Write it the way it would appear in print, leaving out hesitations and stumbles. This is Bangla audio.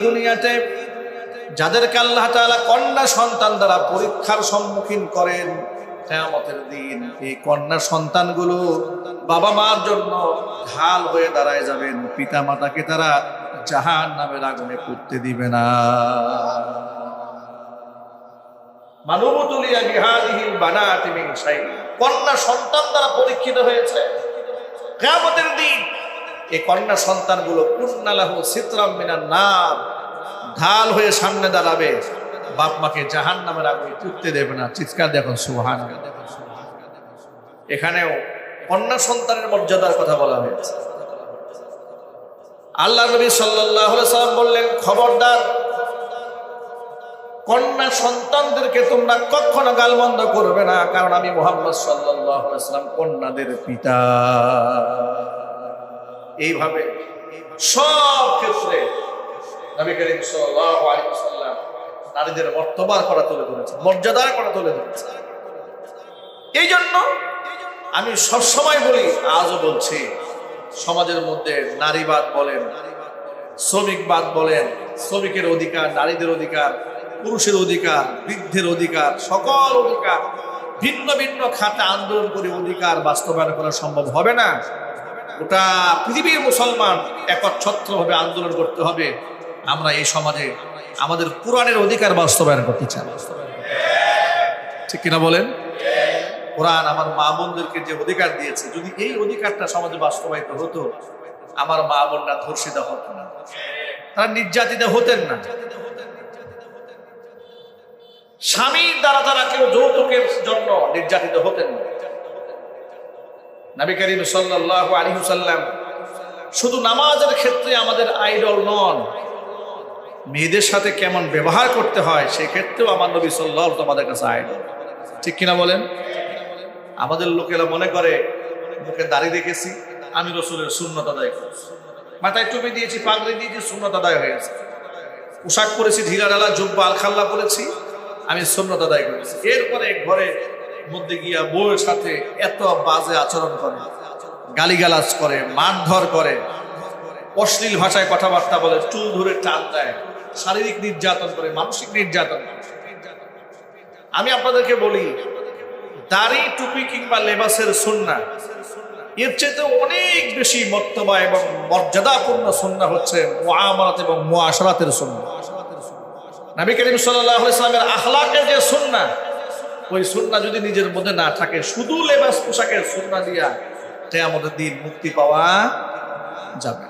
দুনিয়াতে যাদেরকে আল্লাহ তাআলা কন্যা সন্তান দ্বারা পরীক্ষার সম্মুখীন করেন, কিয়ামতের দিন এই কন্যা সন্তানগুলো বাবা মার জন্য ঢাল হয়ে দাঁড়ায় যাবেন। পিতা মাতাকে তারা জাহান্নামের আগুনে পুড়তে দিবে না। মানবতুলিয়া বিহাদিহিল বানাতি মিন শাই, কন্যা সন্তান দ্বারা পরীক্ষিত হয়েছে। কিয়ামতের দিন এই কন্যা সন্তানগুলো কুন্নালাহু সিতরাম মিনান নার, ঢাল হয়ে সামনে দাঁড়াবে, বাপ মাকে জাহান্নামের আগুনে পুড়তে দেবে না। চিৎকার দেখুন সুবহানাল্লাহ। এখানেও কন্যা সন্তানের মর্যাদার কথা বলা হয়েছে। আল্লাহ নবী সাল্লাল্লাহু আলাইহি সাল্লাম বললেন, খবরদার কন্যা সন্তানদেরকে তোমরা কখনো গালমন্দ করবে না, কারণ আমি মুহাম্মদ সাল্লাল্লাহু আলাইহি সাল্লাম কন্যাদের পিতা। এইভাবে সব ক্ষেত্রে নবী করিম সাল্লাল্লাহু আলাইহি ওয়াসাল্লাম নারীদের মর্তবার করা তুলে ধরেছে, মর্যাদার করা তুলে ধরেছে। এই জন্য আমি সবসময় বলি, আজও বলছি, সমাজের মধ্যে নারীবাদ বলেন, শ্রমিকবাদ বলেন, শ্রমিকের অধিকার, নারীদের অধিকার, পুরুষের অধিকার, বৃদ্ধের অধিকার, সকল অধিকার ভিন্ন ভিন্ন খাতে আন্দোলন করে অধিকার বাস্তবায়ন করা সম্ভব হবে না। গোটা পৃথিবীর মুসলমান একচ্ছত্রভাবে আন্দোলন করতে হবে। আমরা এই সমাজে আমাদের কোরআনের অধিকার বাস্তবায়ন করতে চাই, ঠিক কিনা বলেন? কোরআন আমার মা বোনদেরকে যে অধিকার দিয়েছে, যদি এই অধিকারটা সমাজে বাস্তবায়িত হতো, আমার মা বোনরা ধর্ষিত হতো না, তারা নির্যাতিত হতেন না, স্বামীর দ্বারা তারা কেউ যৌতুকের জন্য নির্যাতিত হতেন না। নবী করিম সাল্লাল্লাহু আলাইহি ওয়াসাল্লাম শুধু নামাজের ক্ষেত্রে আমাদের আইডল নন, মেয়েদের সাথে কেমন ব্যবহার করতে হয় সেই ক্ষেত্রেও আমার নবী সাল্লাল্লাহু আলাইহি ওয়াসাল্লাম আমাদের কাছে আইডল, ঠিক কিনা বলেন? আমাদের লোকেরা মনে করে মুখে দাড়ি রেখেছি, আমি রাসূলের সুন্নাত আদায় করেছি, মাথায় টুপি দিয়েছি, পাগড়ি দিয়েছি, সুন্নাত আদায় হয়েছে, পোশাক পরেছি, ঢিলা ঢালা জুব্বা আলখাল্লা পরেছি, আমি সুন্নাত আদায় করেছি। এরপরে ঘরে মধ্যে গিয়া বউয়ের সাথে এত বাজে আচরণ করে, গালিগালাজ করে, মারধর করে, অশ্লীল ভাষায় কথাবার্তা বলে, চুল ধরে টান দেয়, শারীরিক নির্যাতন করে, মানসিক নির্যাতন। আমি আপনাদেরকে বলি, দাড়ি টুপি কিংবা লেবাসের সুন্নাহ এর চেয়ে অনেক বেশি মর্তবা এবং মর্যাদাপূর্ণ সুন্নাহ হচ্ছে মুআমালাত এবং মুআশারাতের সুন্নাহ। নবী করিম সাল্লাল্লাহু আলাইহি ওয়াসাল্লামের আখলাকের যে সুন্নাহ, ওই সুন্নাহ যদি নিজের মধ্যে না থাকে, শুধু লেবাস পোশাকের সুন্নাহ দিয়া কিয়ামতের দিন মুক্তি পাওয়া যাবে।